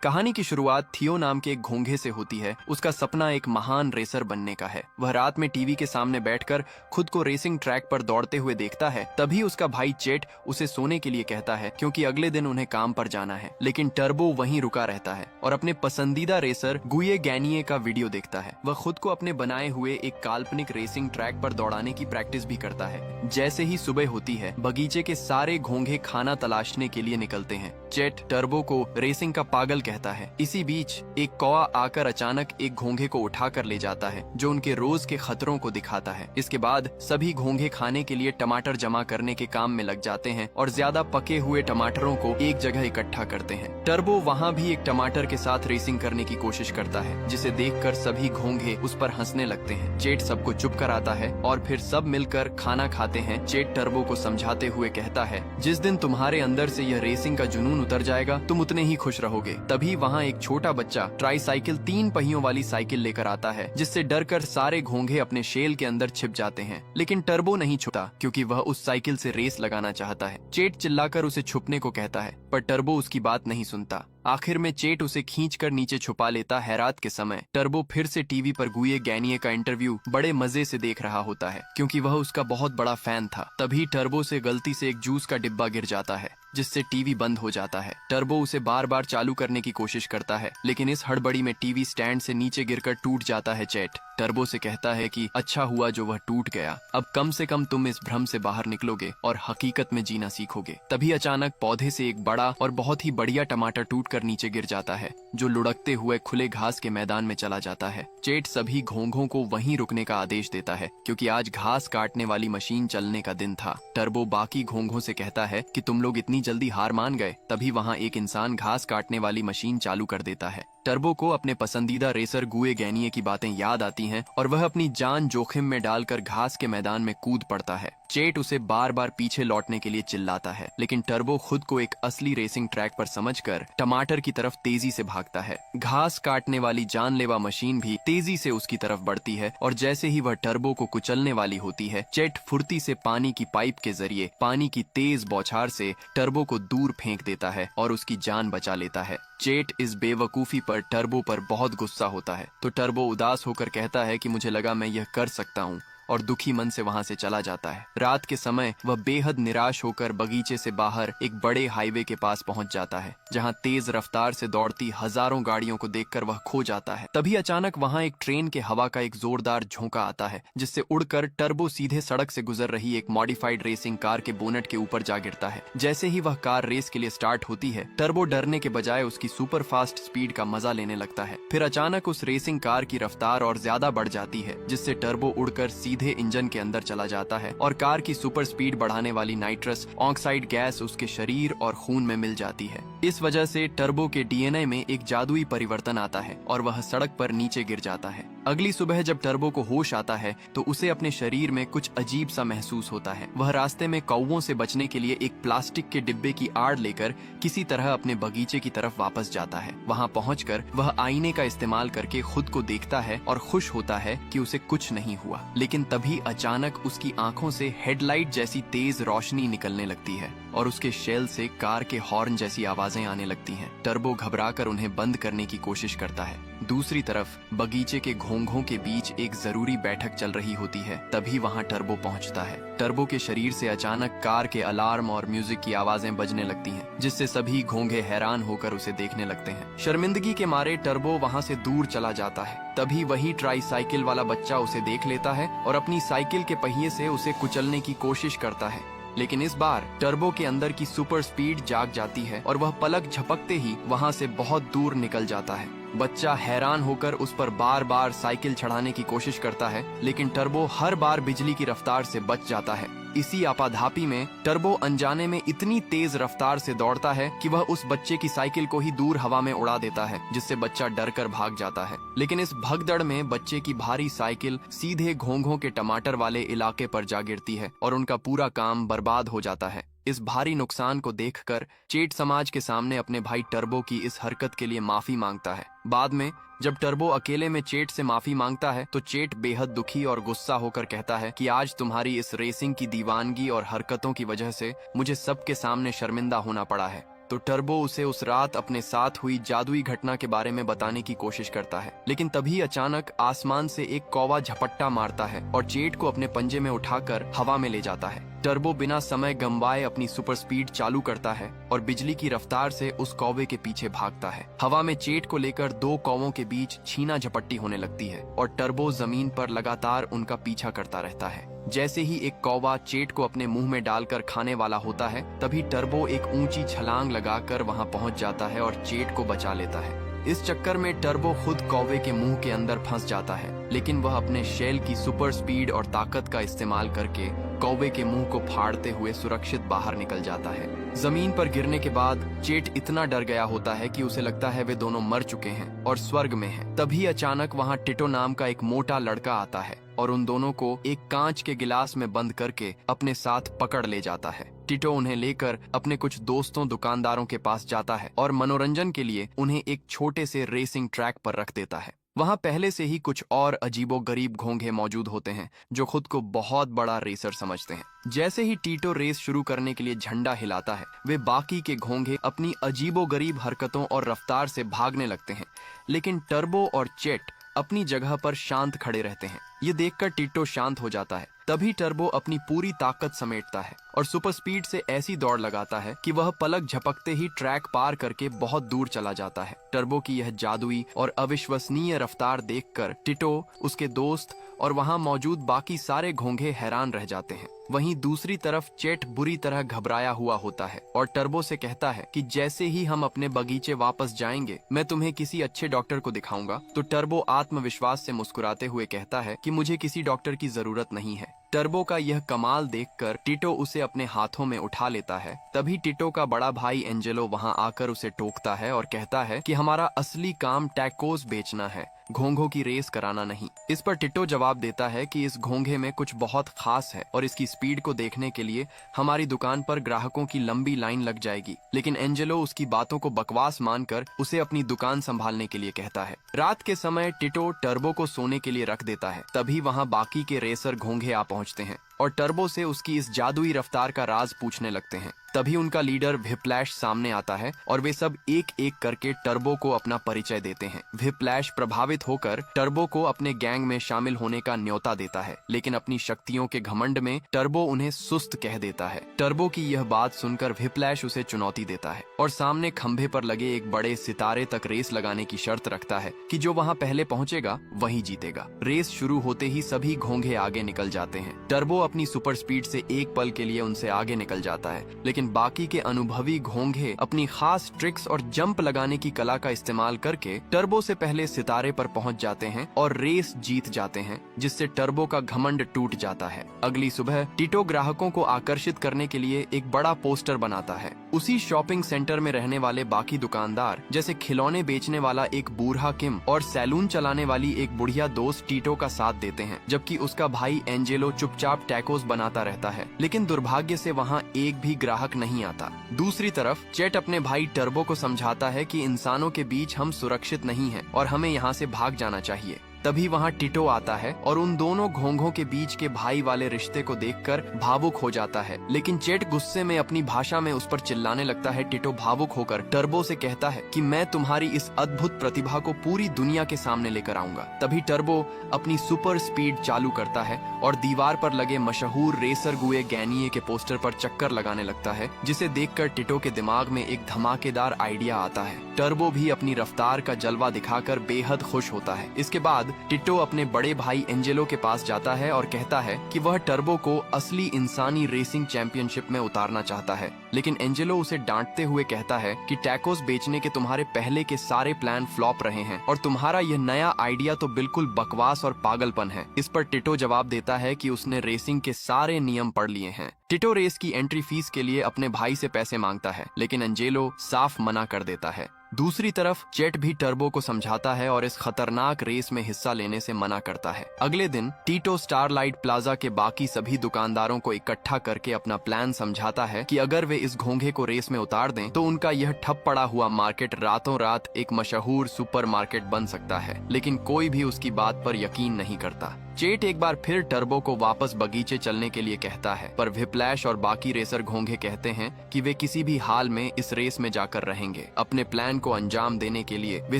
कहानी की शुरुआत थियो नाम के एक घोंघे से होती है। उसका सपना एक महान रेसर बनने का है। वह रात में टीवी के सामने बैठकर खुद को रेसिंग ट्रैक पर दौड़ते हुए देखता है। तभी उसका भाई चेट उसे सोने के लिए कहता है क्योंकि अगले दिन उन्हें काम पर जाना है। लेकिन टर्बो वहीं रुका रहता है और अपने पसंदीदा रेसर गुये गैनिये का वीडियो देखता है। वह खुद को अपने बनाए हुए एक काल्पनिक रेसिंग ट्रैक पर दौड़ाने की प्रैक्टिस भी करता है। जैसे ही सुबह होती है, बगीचे के सारे घोंघे खाना तलाशने के लिए निकलते हैं। चेट टर्बो को रेसिंग का पागल कहता है। इसी बीच एक कौवा आकर अचानक एक घोंघे को उठाकर ले जाता है, जो उनके रोज के खतरों को दिखाता है। इसके बाद सभी घोंघे खाने के लिए टमाटर जमा करने के काम में लग जाते हैं और ज्यादा पके हुए टमाटरों को एक जगह इकट्ठा करते हैं। टर्बो वहाँ भी एक टमाटर के साथ रेसिंग करने की कोशिश करता है, जिसे देखकर सभी घोंघे उस पर हंसने लगते हैं। चेट सबको चुप कराता है और फिर सब मिलकर खाना खाते हैं। चेट टर्बो को समझाते हुए कहता है, जिस दिन तुम्हारे अंदर से यह रेसिंग का जुनून उतर जाएगा, तुम उतने ही खुश रहोगे। तभी वहाँ एक छोटा बच्चा ट्राईसाइकिल 3 पहियों वाली साइकिल लेकर आता है, जिससे डरकर सारे घोंघे अपने शेल के अंदर छिप जाते हैं। लेकिन टर्बो नहीं छुपता क्योंकि वह उस साइकिल से रेस लगाना चाहता है। चेट चिल्लाकर उसे छुपने को कहता है, पर टर्बो उसकी बात नहीं सुनता। आखिर में चेट उसे खींचकर नीचे छुपा लेता है। रात के समय टर्बो फिर से टीवी पर गुये गैनिये का इंटरव्यू बड़े मजे से देख रहा होता है, क्योंकि वह उसका बहुत बड़ा फैन था। तभी टर्बो से गलती से एक जूस का डिब्बा गिर जाता है, जिससे टीवी बंद हो जाता है। टर्बो उसे बार बार चालू करने की कोशिश करता है, लेकिन इस हड़बड़ी में टीवी स्टैंड से नीचे गिरकर टूट जाता है। चेट टर्बो से कहता है कि अच्छा हुआ जो वह टूट गया, अब कम से कम तुम इस भ्रम से बाहर निकलोगे और हकीकत में जीना सीखोगे। तभी अचानक पौधे से एक बड़ा और बहुत ही बढ़िया टमाटर टूटकर नीचे गिर जाता है, जो लुढ़कते हुए खुले घास के मैदान में चला जाता है। चेट सभी घोंघों को वहीं रुकने का आदेश देता है, क्योंकि आज घास काटने वाली मशीन चलने का दिन था। टर्बो बाकी घोंघों से कहता है कि तुम लोग इतनी जल्दी हार मान गए। तभी वहाँ एक इंसान घास काटने वाली मशीन चालू कर देता है। टर्बो को अपने पसंदीदा रेसर गुये गैनिये की बातें याद आती हैं और वह अपनी जान जोखिम में डालकर घास के मैदान में कूद पड़ता है। चेट उसे बार बार पीछे लौटने के लिए चिल्लाता है, लेकिन टर्बो खुद को एक असली रेसिंग ट्रैक पर समझकर टमाटर की तरफ तेजी से भागता है। घास काटने वाली जानलेवा मशीन भी तेजी से उसकी तरफ बढ़ती है और जैसे ही वह टर्बो को कुचलने वाली होती है, चेट फुर्ती से पानी की पाइप के जरिए पानी की तेज बौछार से टर्बो को दूर फेंक देता है और उसकी जान बचा लेता है। चेट इस बेवकूफी पर टर्बो पर बहुत गुस्सा होता है, तो टर्बो उदास होकर कहता है कि मुझे लगा मैं यह कर सकता हूँ, और दुखी मन से वहां से चला जाता है। रात के समय वह बेहद निराश होकर बगीचे से बाहर एक बड़े हाईवे के पास पहुंच जाता है, जहां तेज रफ्तार से दौड़ती हजारों गाड़ियों को देखकर वह खो जाता है। तभी अचानक वहां एक ट्रेन के हवा का एक जोरदार झोंका आता है, जिससे उड़कर टर्बो सीधे सड़क से गुजर रही एक मॉडिफाइड रेसिंग कार के बोनट के ऊपर जा गिरता है। जैसे ही वह कार रेस के लिए स्टार्ट होती है, टर्बो डरने के बजाय उसकी सुपर फास्ट स्पीड का मजा लेने लगता है। फिर अचानक उस रेसिंग कार की रफ्तार और ज्यादा बढ़ जाती है, जिससे टर्बो उड़कर सीधे इंजन के अंदर चला जाता है और कार की सुपर स्पीड बढ़ाने वाली नाइट्रस ऑक्साइड गैस उसके शरीर और खून में मिल जाती है। इस वजह से टर्बो के डीएनए में एक जादुई परिवर्तन आता है और वह सड़क पर नीचे गिर जाता है। अगली सुबह जब टर्बो को होश आता है, तो उसे अपने शरीर में कुछ अजीब सा महसूस होता है। वह रास्ते में कौवों से बचने के लिए एक प्लास्टिक के डिब्बे की आड़ लेकर किसी तरह अपने बगीचे की तरफ वापस जाता है। वहाँ पहुंचकर वह आईने का इस्तेमाल करके खुद को देखता है और खुश होता है कि उसे कुछ नहीं हुआ। लेकिन तभी अचानक उसकी आंखों से हेडलाइट जैसी तेज रोशनी निकलने लगती है और उसके शेल से कार के हॉर्न जैसी आवाजें आने लगती हैं। टर्बो घबराकर उन्हें बंद करने की कोशिश करता है। दूसरी तरफ बगीचे के घोंघों के बीच एक जरूरी बैठक चल रही होती है। तभी वहां टर्बो पहुंचता है। टर्बो के शरीर से अचानक कार के अलार्म और म्यूजिक की आवाजें बजने लगती हैं, जिससे सभी घोंघे हैरान होकर उसे देखने लगते हैं। शर्मिंदगी के मारे टर्बो वहां से दूर चला जाता है। तभी वही ट्राईसाइकिल वाला बच्चा उसे देख लेता है और अपनी साइकिल के पहिए से उसे कुचलने की कोशिश करता है। लेकिन इस बार टर्बो के अंदर की सुपर स्पीड जाग जाती है और वह पलक झपकते ही वहां से बहुत दूर निकल जाता है। बच्चा हैरान होकर उस पर बार बार साइकिल चढ़ाने की कोशिश करता है, लेकिन टर्बो हर बार बिजली की रफ्तार से बच जाता है। इसी आपाधापी में टर्बो अनजाने में इतनी तेज रफ्तार से दौड़ता है कि वह उस बच्चे की साइकिल को ही दूर हवा में उड़ा देता है, जिससे बच्चा डरकर भाग जाता है। लेकिन इस भगदड़ में बच्चे की भारी साइकिल सीधे घोंघों के टमाटर वाले इलाके पर जा गिरती है और उनका पूरा काम बर्बाद हो जाता है। इस भारी नुकसान को देखकर चेट समाज के सामने अपने भाई टर्बो की इस हरकत के लिए माफी मांगता है। बाद में जब टर्बो अकेले में चेट से माफी मांगता है, तो चेट बेहद दुखी और गुस्सा होकर कहता है कि आज तुम्हारी इस रेसिंग की दीवानगी और हरकतों की वजह से मुझे सबके सामने शर्मिंदा होना पड़ा है। तो टर्बो उसे उस रात अपने साथ हुई जादुई घटना के बारे में बताने की कोशिश करता है। लेकिन तभी अचानक आसमान से एक कौवा झपट्टा मारता है और जेट को अपने पंजे में उठाकर हवा में ले जाता है। टर्बो बिना समय गंवाए अपनी सुपर स्पीड चालू करता है और बिजली की रफ्तार से उस कौवे के पीछे भागता है। हवा में चेट को लेकर दो कौवों के बीच छीना झपट्टी होने लगती है और टर्बो जमीन पर लगातार उनका पीछा करता रहता है। जैसे ही एक कौवा चेट को अपने मुंह में डालकर खाने वाला होता है, तभी टर्बो एक ऊंची छलांग लगाकर वहां पहुंच जाता है और चेट को बचा लेता है। इस चक्कर में टर्बो खुद कौवे के मुंह के अंदर फंस जाता है, लेकिन वह अपने शेल की सुपर स्पीड और ताकत का इस्तेमाल करके कौवे के मुंह को फाड़ते हुए सुरक्षित बाहर निकल जाता है। जमीन पर गिरने के बाद चेट इतना डर गया होता है कि उसे लगता है वे दोनों मर चुके हैं और स्वर्ग में हैं। तभी अचानक वहां टिटो नाम का एक मोटा लड़का आता है और उन दोनों को एक कांच के गिलास में बंद करके अपने साथ पकड़ ले जाता है। टिटो उन्हें लेकर अपने कुछ दोस्तों दुकानदारों के पास जाता है और मनोरंजन के लिए उन्हें एक छोटे से रेसिंग ट्रैक पर रख देता है। वहां पहले से ही कुछ और अजीबोगरीब घोंघे मौजूद होते हैं जो खुद को बहुत बड़ा रेसर समझते हैं। जैसे ही टीटो रेस शुरू करने के लिए झंडा हिलाता है, वे बाकी के घोंघे अपनी अजीबोगरीब हरकतों और रफ्तार से भागने लगते हैं, लेकिन टर्बो और चेट अपनी जगह पर शांत खड़े रहते हैं। ये देखकर टिट्टो शांत हो जाता है। तभी टर्बो अपनी पूरी ताकत समेटता है और सुपर स्पीड से ऐसी दौड़ लगाता है कि वह पलक झपकते ही ट्रैक पार करके बहुत दूर चला जाता है। टर्बो की यह जादुई और अविश्वसनीय रफ्तार देखकर टिट्टो, उसके दोस्त और वहां मौजूद बाकी सारे घोंघे हैरान रह जाते हैं। वहीं दूसरी तरफ चेट बुरी तरह घबराया हुआ होता है और टर्बो से कहता है कि जैसे ही हम अपने बगीचे वापस जाएंगे, मैं तुम्हें किसी अच्छे डॉक्टर को दिखाऊंगा। तो टर्बो आत्मविश्वास से मुस्कुराते हुए कहता है कि मुझे किसी डॉक्टर की जरूरत नहीं है। टर्बो का यह कमाल देखकर टिटो उसे अपने हाथों में उठा लेता है। तभी टिटो का बड़ा भाई एंजेलो वहां आकर उसे टोकता है और कहता है कि हमारा असली काम टैकोस बेचना है, घोंघों की रेस कराना नहीं। इस पर टिटो जवाब देता है कि इस घोंघे में कुछ बहुत खास है और इसकी स्पीड को देखने के लिए हमारी दुकान पर ग्राहकों की लंबी लाइन लग जाएगी। लेकिन एंजेलो उसकी बातों को बकवास मानकर उसे अपनी दुकान संभालने के लिए कहता है। रात के समय टिटो टर्बो को सोने के लिए रख देता है। तभी वहां बाकी के रेसर घोंघे आ पहुंचते हैं और टर्बो से उसकी इस जादुई रफ्तार का राज पूछने लगते हैं। तभी उनका लीडर व्हिप्लैश सामने आता है और वे सब एक एक करके टर्बो को अपना परिचय देते हैं। व्हिप्लैश प्रभावित होकर टर्बो को अपने गैंग में शामिल होने का न्योता देता है, लेकिन अपनी शक्तियों के घमंड में टर्बो उन्हें सुस्त कह देता है। टर्बो की यह बात सुनकर व्हिप्लैश उसे चुनौती देता है और सामने खंभे पर लगे एक बड़े सितारे तक रेस लगाने की शर्त रखता है कि जो वहां पहले पहुंचेगा वही जीतेगा। रेस शुरू होते ही सभी घोंघे आगे निकल जाते हैं। टर्बो अपनी सुपर स्पीड से एक पल के लिए उनसे आगे निकल जाता है, लेकिन बाकी के अनुभवी घोंघे अपनी खास ट्रिक्स और जंप लगाने की कला का इस्तेमाल करके टर्बो से पहले सितारे पर पहुंच जाते हैं और रेस जीत जाते हैं, जिससे टर्बो का घमंड टूट जाता है। अगली सुबह टिटो ग्राहकों को आकर्षित करने के लिए एक बड़ा पोस्टर बनाता है। उसी शॉपिंग सेंटर में रहने वाले बाकी दुकानदार, जैसे खिलौने बेचने वाला एक बूढ़ा किम और सैलून चलाने वाली एक बुढ़िया दोस्त टिटो का साथ देते हैं, जबकि उसका भाई एंजेलो चुपचाप टैकोस बनाता रहता है। लेकिन दुर्भाग्य से वहाँ एक भी ग्राहक नहीं आता। दूसरी तरफ चेट अपने भाई टर्बो को समझाता है कि इंसानों के बीच हम सुरक्षित नहीं हैं और हमें यहाँ से भाग जाना चाहिए। तभी वहाँ टिटो आता है और उन दोनों घोंघों के बीच के भाई वाले रिश्ते को देखकर भावुक हो जाता है। लेकिन चेट गुस्से में अपनी भाषा में उस पर चिल्लाने लगता है। टिटो भावुक होकर टर्बो से कहता है कि मैं तुम्हारी इस अद्भुत प्रतिभा को पूरी दुनिया के सामने लेकर आऊंगा। तभी टर्बो अपनी सुपर स्पीड चालू करता है और दीवार पर लगे मशहूर रेसर गुए गैनिये के पोस्टर पर चक्कर लगाने लगता है, जिसे देखकर टिटो के दिमाग में एक धमाकेदार आइडिया आता है। टर्बो भी अपनी रफ्तार का जलवा दिखाकर बेहद खुश होता है। इसके बाद टिटो अपने बड़े भाई एंजेलो के पास जाता है और कहता है कि वह टर्बो को असली इंसानी रेसिंग चैंपियनशिप में उतारना चाहता है। लेकिन एंजेलो उसे डांटते हुए कहता है कि टैकोस बेचने के तुम्हारे पहले के सारे प्लान फ्लॉप रहे हैं और तुम्हारा यह नया आइडिया तो बिल्कुल बकवास और पागलपन है। इस पर टिटो जवाब देता है कि उसने रेसिंग के सारे नियम पढ़ लिए हैं। टिटो रेस की एंट्री फीस के लिए अपने भाई से पैसे मांगता है, लेकिन एंजेलो साफ मना कर देता है। दूसरी तरफ चेट भी टर्बो को समझाता है और इस खतरनाक रेस में हिस्सा लेने से मना करता है। अगले दिन टिटो स्टारलाइट प्लाजा के बाकी सभी दुकानदारों को इकट्ठा करके अपना प्लान समझाता है कि अगर वे इस घोंघे को रेस में उतार दें तो उनका यह ठप पड़ा हुआ मार्केट रातों रात एक मशहूर सुपर मार्केट बन सकता है। लेकिन कोई भी उसकी बात पर यकीन नहीं करता। चेट एक बार फिर टर्बो को वापस बगीचे चलने के लिए कहता है, पर व्हिप्लैश और बाकी रेसर घोंघे कहते हैं कि वे किसी भी हाल में इस रेस में जाकर रहेंगे। अपने प्लान को अंजाम देने के लिए वे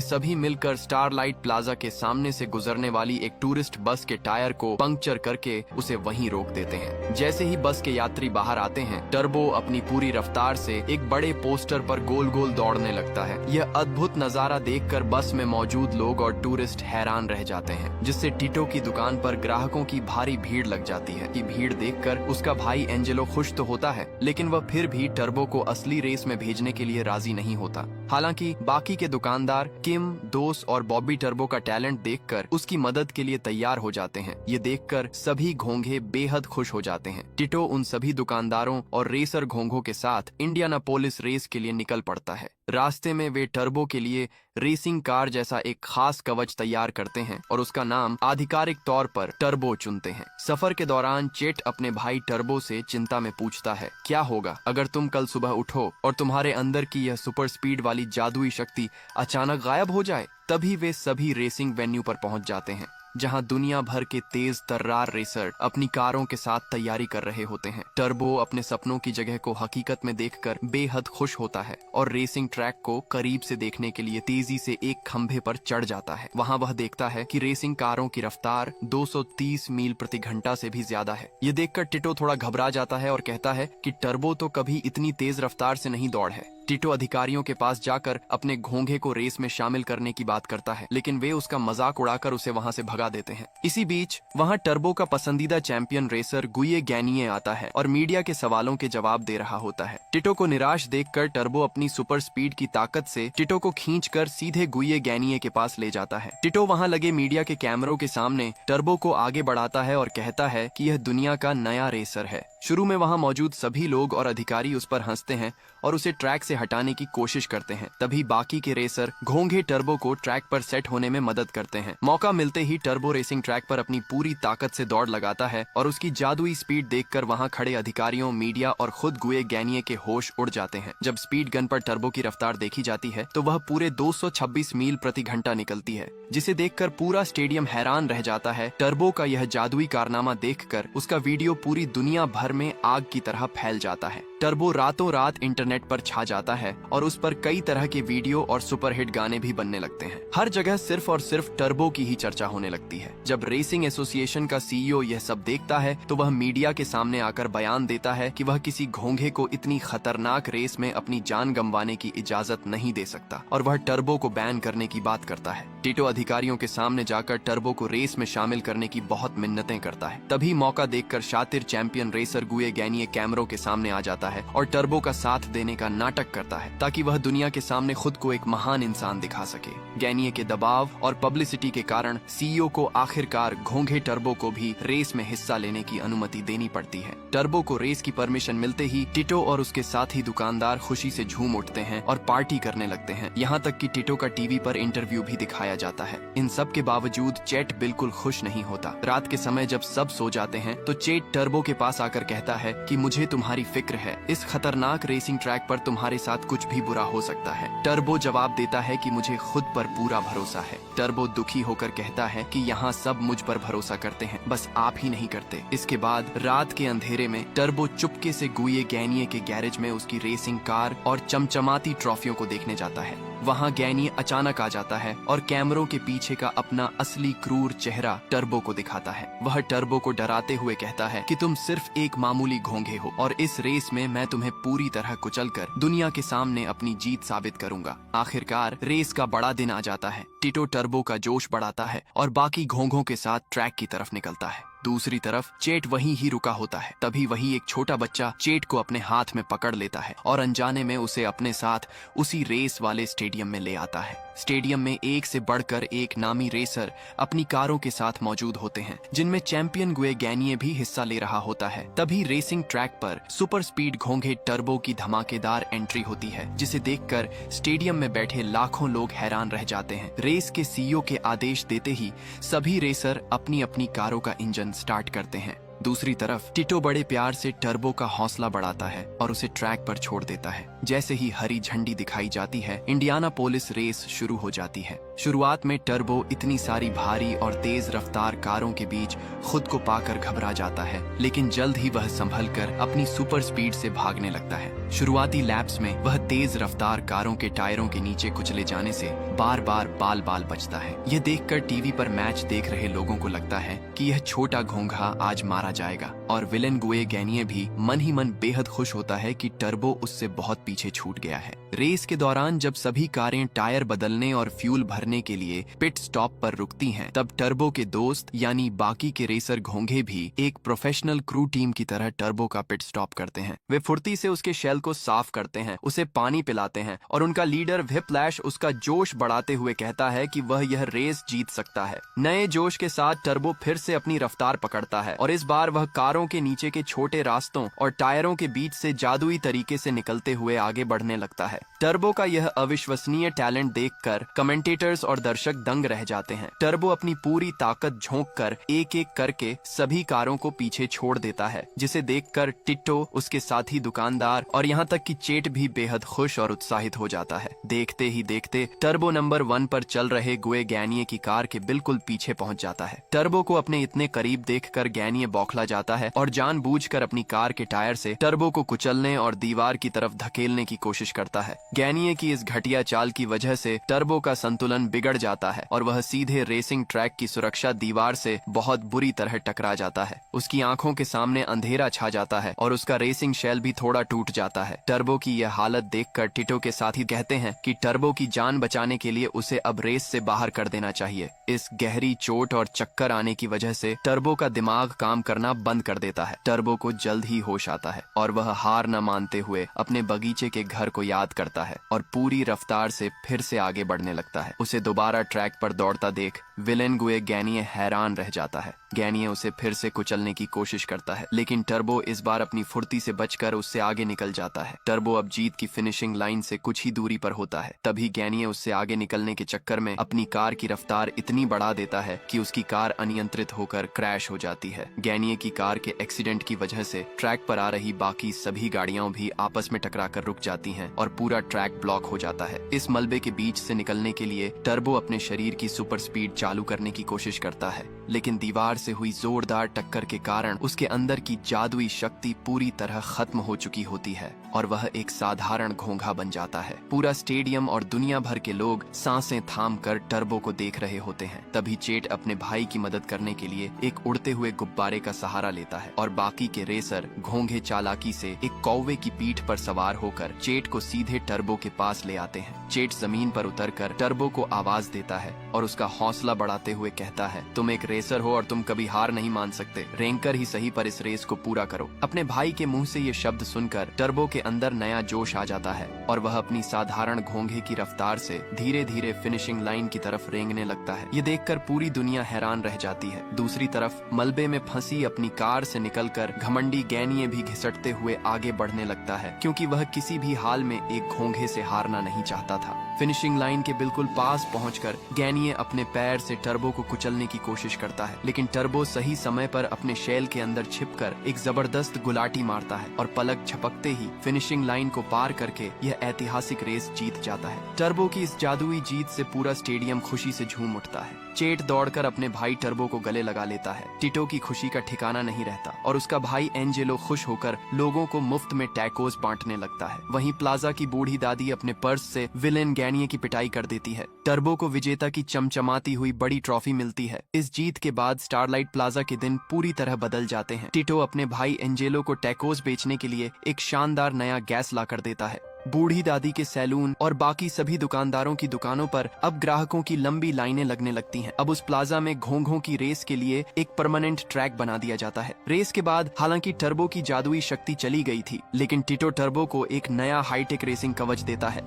सभी मिलकर स्टारलाइट प्लाजा के सामने से गुजरने वाली एक टूरिस्ट बस के टायर को पंक्चर करके उसे वहीं रोक देते हैं। जैसे ही बस के यात्री बाहर आते हैं, टर्बो अपनी पूरी रफ्तार से एक बड़े पोस्टर पर गोल गोल दौड़ने लगता है। यह अद्भुत नजारा देखकर बस में मौजूद लोग और टूरिस्ट हैरान रह जाते हैं, जिससे टिटो की दुकान पर ग्राहकों की भारी भीड़ लग जाती है। की भीड़ देखकर उसका भाई एंजेलो खुश तो होता है, लेकिन वह फिर भी टर्बो को असली रेस में भेजने के लिए राजी नहीं होता। हालांकि बाकी के दुकानदार किम, दोस और बॉबी टर्बो का टैलेंट देखकर उसकी मदद के लिए तैयार हो जाते हैं। ये देखकर सभी घोंघे बेहद खुश हो जाते हैं। टिटो उन सभी दुकानदारों और रेसर घोंघों के साथ इंडियानापोलिस रेस के लिए निकल पड़ता है। रास्ते में वे टर्बो के लिए रेसिंग कार जैसा एक खास कवच तैयार करते हैं और उसका नाम आधिकारिक तौर पर टर्बो चुनते हैं। सफर के दौरान चेट अपने भाई टर्बो से चिंता में पूछता है, क्या होगा अगर तुम कल सुबह उठो और तुम्हारे अंदर की यह सुपर स्पीड वाली जादुई शक्ति अचानक गायब हो जाए। तभी वे सभी रेसिंग वेन्यू पर पहुंच जाते हैं, जहां दुनिया भर के तेज तर्रार रेसर अपनी कारों के साथ तैयारी कर रहे होते हैं। टर्बो अपने सपनों की जगह को हकीकत में देखकर बेहद खुश होता है और रेसिंग ट्रैक को करीब से देखने के लिए तेजी से एक खंभे पर चढ़ जाता है। वहां वह देखता है कि रेसिंग कारों की रफ्तार 230 मील प्रति घंटा से भी ज्यादा है। ये देखकर टिटो थोड़ा घबरा जाता है और कहता है कि टर्बो तो कभी इतनी तेज रफ्तार से नहीं दौड़ है। टिटो अधिकारियों के पास जाकर अपने घोंघे को रेस में शामिल करने की बात करता है, लेकिन वे उसका मजाक उड़ाकर उसे वहां से भगा देते हैं। इसी बीच वहां टर्बो का पसंदीदा चैंपियन रेसर गुये गैनिये आता है और मीडिया के सवालों के जवाब दे रहा होता है। टिटो को निराश देखकर टर्बो अपनी सुपर स्पीड की ताकत से टिटो को खींचकर सीधे गुये गैनिये के पास ले जाता है। टिटो वहां लगे मीडिया के कैमरों के सामने टर्बो को आगे बढ़ाता है और कहता है कि यह दुनिया का नया रेसर है। शुरू में वहां मौजूद सभी लोग और अधिकारी उस पर हंसते हैं और उसे ट्रैक से हटाने की कोशिश करते हैं। तभी बाकी के रेसर घोंघे टर्बो को ट्रैक पर सेट होने में मदद करते हैं। मौका मिलते ही टर्बो रेसिंग ट्रैक पर अपनी पूरी ताकत से दौड़ लगाता है और उसकी जादुई स्पीड देखकर वहां खड़े अधिकारियों, मीडिया और खुद गुये गैनिये के होश उड़ जाते हैं। जब स्पीड गन पर टर्बो की रफ्तार देखी जाती है तो वह पूरे 226 मील प्रति घंटा निकलती है, जिसे देखकर पूरा स्टेडियम हैरान रह जाता है। टर्बो का यह जादुई कारनामा देखकर उसका वीडियो पूरी दुनिया भर में आग की तरह फैल जाता है। टर्बो रातों रात इंटरनेट पर छा जाता है और उस पर कई तरह के वीडियो और सुपरहिट गाने भी बनने लगते हैं। हर जगह सिर्फ और सिर्फ टर्बो की ही चर्चा होने लगती है। जब रेसिंग एसोसिएशन का सीईओ यह सब देखता है तो वह मीडिया के सामने आकर बयान देता है कि वह किसी घोंघे को इतनी खतरनाक रेस में अपनी जान गंवाने की इजाजत नहीं दे सकता और वह टर्बो को बैन करने की बात करता है। टिटो अधिकारियों के सामने जाकर टर्बो को रेस में शामिल करने की बहुत मिन्नतें करता है। तभी मौका देखकर शातिर चैंपियन रेसर गुये गैनिये कैमरों के सामने आ जाता है और टर्बो का साथ देने का नाटक करता है ताकि वह दुनिया के सामने खुद को एक महान इंसान दिखा सके। गैनिये के दबाव और पब्लिसिटी के कारण सीईओ को आखिरकार घोंघे टर्बो को भी रेस में हिस्सा लेने की अनुमति देनी पड़ती है। टर्बो को रेस की परमिशन मिलते ही टिटो और उसके साथी दुकानदार खुशी से झूम उठते हैं और पार्टी करने लगते हैं। यहाँ तक कि टिटो का टीवी पर इंटरव्यू भी दिखाया जाता है। इन सब के बावजूद चेट बिल्कुल खुश नहीं होता। रात के समय जब सब सो जाते हैं तो चेट टर्बो के पास आकर कहता है कि मुझे तुम्हारी फिक्र है, इस खतरनाक रेसिंग ट्रैक पर तुम्हारे साथ कुछ भी बुरा हो सकता है। टर्बो जवाब देता है कि मुझे खुद पर पूरा भरोसा है। टर्बो दुखी होकर कहता है कि यहाँ सब मुझ पर भरोसा करते हैं, बस आप ही नहीं करते। इसके बाद रात के अंधेरे में टर्बो चुपके से गुये गैनिये के गैरेज में उसकी रेसिंग कार और चमचमाती ट्रॉफियों को देखने जाता है। वहाँ गैनिये अचानक आ जाता है और कैमरों के पीछे का अपना असली क्रूर चेहरा टर्बो को दिखाता है। वह टर्बो को डराते हुए कहता है कि तुम सिर्फ एक मामूली घोंघे हो और इस रेस में मैं तुम्हें पूरी तरह कुचलकर दुनिया के सामने अपनी जीत साबित करूंगा। आखिरकार रेस का बड़ा दिन आ जाता है। टिटो टर्बो का जोश बढ़ाता है और बाकी घोंघों के साथ ट्रैक की तरफ निकलता है। दूसरी तरफ चेट वहीं ही रुका होता है। तभी वही एक छोटा बच्चा चेट को अपने हाथ में पकड़ लेता है और अनजाने में उसे अपने साथ उसी रेस वाले स्टेडियम में ले आता है। स्टेडियम में एक से बढ़कर एक नामी रेसर अपनी कारों के साथ मौजूद होते हैं, जिनमें चैंपियन गुये गैनिये भी हिस्सा ले रहा होता है। तभी रेसिंग ट्रैक पर सुपर स्पीड घोंघे टर्बो की धमाकेदार एंट्री होती है, जिसे देखकर स्टेडियम में बैठे लाखों लोग हैरान रह जाते हैं। रेस के सीईओ के आदेश देते ही सभी रेसर अपनी अपनी कारों का इंजन स्टार्ट करते हैं। दूसरी तरफ टिटो बड़े प्यार से टर्बो का हौसला बढ़ाता है और उसे ट्रैक पर छोड़ देता है। जैसे ही हरी झंडी दिखाई जाती है, इंडियानापोलिस रेस शुरू हो जाती है। शुरुआत में टर्बो इतनी सारी भारी और तेज रफ्तार कारों के बीच खुद को पाकर घबरा जाता है, लेकिन जल्द ही वह संभल कर अपनी सुपर स्पीड से भागने लगता है। शुरुआती लैप्स में वह तेज रफ्तार कारों के टायरों के नीचे कुचले जाने से बार बार बाल बाल बचता है। यह देखकर टीवी पर मैच देख रहे लोगों को लगता है कि यह छोटा घोंघा आज मारा जाएगा, और विलेन गुए गैनिये भी मन ही मन बेहद खुश होता है कि टर्बो उससे बहुत पीछे छूट गया है। रेस के दौरान जब सभी कारें टायर बदलने और फ्यूल भरने के लिए पिट स्टॉप पर रुकती हैं, तब टर्बो के दोस्त यानी बाकी के रेसर घोंघे भी एक प्रोफेशनल क्रू टीम की तरह टर्बो का पिट स्टॉप करते हैं। वे फुर्ती से उसके शेल को साफ करते हैं, उसे पानी पिलाते हैं, और उनका लीडर व्हिप्लैश उसका जोश बढ़ाते हुए कहता है कि वह यह रेस जीत सकता है। नए जोश के साथ टर्बो फिर से अपनी रफ्तार पकड़ता है, और इस बार वह कारों के नीचे के छोटे रास्तों और टायरों के बीच से जादुई तरीके से निकलते हुए आगे बढ़ने लगता है। टर्बो का यह अविश्वसनीय टैलेंट देखकर कमेंटेटर्स और दर्शक दंग रह जाते हैं। टर्बो अपनी पूरी ताकत झोंककर एक एक करके सभी कारों को पीछे छोड़ देता है, जिसे देखकर टिट्टो, उसके साथी दुकानदार और यहाँ तक कि चेट भी बेहद खुश और उत्साहित हो जाता है। देखते ही देखते टर्बो नंबर 1 पर चल रहे गुए गैनिये की कार के बिल्कुल पीछे पहुंच जाता है। टर्बो को अपने इतने करीब देखकर गैनिये बौखला जाता है और जानबूझकर अपनी कार के टायर से टर्बो को कुचलने और दीवार की तरफ धकेलने की कोशिश करता है। गैनिये की इस घटिया चाल की वजह से टर्बो का संतुलन बिगड़ जाता है और वह सीधे रेसिंग ट्रैक की सुरक्षा दीवार से बहुत बुरी तरह टकरा जाता है। उसकी आंखों के सामने अंधेरा छा जाता है और उसका रेसिंग शेल भी थोड़ा टूट जाता है। टर्बो की यह हालत देखकर टिटो के साथी कहते हैं कि टर्बो की जान बचाने के लिए उसे अब रेस से बाहर कर देना चाहिए। इस गहरी चोट और चक्कर आने की वजह से टर्बो का दिमाग काम करना बंद कर देता है। टर्बो को जल्द ही होश आता है और वह हार न मानते हुए अपने बगीचे के घर को याद करता है और पूरी रफ्तार से फिर से आगे बढ़ने लगता है। उसे दोबारा ट्रैक पर दौड़ता देख विलेन गुए गैनिये हैरान रह जाता है। गैनिये उसे फिर से कुचलने की कोशिश करता है, लेकिन टर्बो इस बार अपनी फुर्ती से बचकर उससे आगे निकल जाता है। टर्बो अब जीत की फिनिशिंग लाइन से कुछ ही दूरी पर होता है। तभी गैनिये उससे आगे निकलने के चक्कर में अपनी कार की रफ्तार इतनी बढ़ा देता है कि उसकी कार अनियंत्रित होकर क्रैश हो जाती है। गैनिये की कार के एक्सीडेंट की वजह से ट्रैक पर आ रही बाकी सभी गाड़ियां भी आपस में टकराकर रुक जाती हैं और पूरा ट्रैक ब्लॉक हो जाता है। इस मलबे के बीच से निकलने के लिए टर्बो अपने शरीर की सुपर स्पीड चालू करने की कोशिश करता है, लेकिन दीवार से हुई जोरदार टक्कर के कारण उसके अंदर की जादुई शक्ति पूरी तरह खत्म हो चुकी होती है और वह एक साधारण घोंघा बन जाता है। पूरा स्टेडियम और दुनिया भर के लोग सांसें थाम कर टर्बो को देख रहे होते हैं। तभी चेट अपने भाई की मदद करने के लिए एक उड़ते हुए गुब्बारे का सहारा लेता है और बाकी के रेसर घोंघे चालाकी से एक कौवे की पीठ पर सवार होकर चेट को सीधे टर्बो के पास ले आते हैं। चेट जमीन पर उतरकर टर्बो को आवाज देता है और उसका हौसला बढ़ाते हुए कहता है, तुम एक रेसर हो और तुम कभी हार नहीं मान सकते। रेंकर ही सही पर इस रेस को पूरा करो। अपने भाई के मुंह से ये शब्द सुनकर टर्बो के अंदर नया जोश आ जाता है और वह अपनी साधारण घोंघे की रफ्तार से धीरे धीरे फिनिशिंग लाइन की तरफ रेंगने लगता है। ये देखकर पूरी दुनिया हैरान रह जाती है। दूसरी तरफ मलबे में फंसी अपनी कार से निकलकर घमंडी गैनिये भी घिसटते हुए आगे बढ़ने लगता है, क्योंकि वह किसी भी हाल में एक घोंघे से हारना नहीं चाहता था। फिनिशिंग लाइन के बिल्कुल पास पहुंचकर गैनिये अपने पैर से टर्बो को कुचलने की कोशिश करता है, लेकिन टर्बो सही समय पर अपने शेल के अंदर छिपकर एक जबरदस्त गुलाटी मारता है और पलक झपकते ही फिनिशिंग लाइन को पार करके यह ऐतिहासिक रेस जीत जाता है। टर्बो की इस जादुई जीत से पूरा स्टेडियम खुशी से झूम उठता है। चेट दौड़कर अपने भाई टर्बो को गले लगा लेता है। टिटो की खुशी का ठिकाना नहीं रहता और उसका भाई एंजेलो खुश होकर लोगों को मुफ्त में टैकोस बांटने लगता है। वहीं प्लाजा की बूढ़ी दादी अपने पर्स से विलेन गैनिये की पिटाई कर देती है। टर्बो को विजेता की चमचमाती हुई बड़ी ट्रॉफी मिलती है। इस जीत के बाद स्टारलाइट प्लाजा के दिन पूरी तरह बदल जाते हैं। टिटो अपने भाई एंजेलो को टैकोस बेचने के लिए एक शानदार नया गैस ला कर देता है। बूढ़ी दादी के सैलून और बाकी सभी दुकानदारों की दुकानों पर अब ग्राहकों की लंबी लाइनें लगने लगती हैं। अब उस प्लाजा में घोंघों की रेस के लिए एक परमानेंट ट्रैक बना दिया जाता है। रेस के बाद हालांकि टर्बो की जादुई शक्ति चली गई थी, लेकिन टिटो टर्बो को एक नया हाईटेक रेसिंग कवच देता है।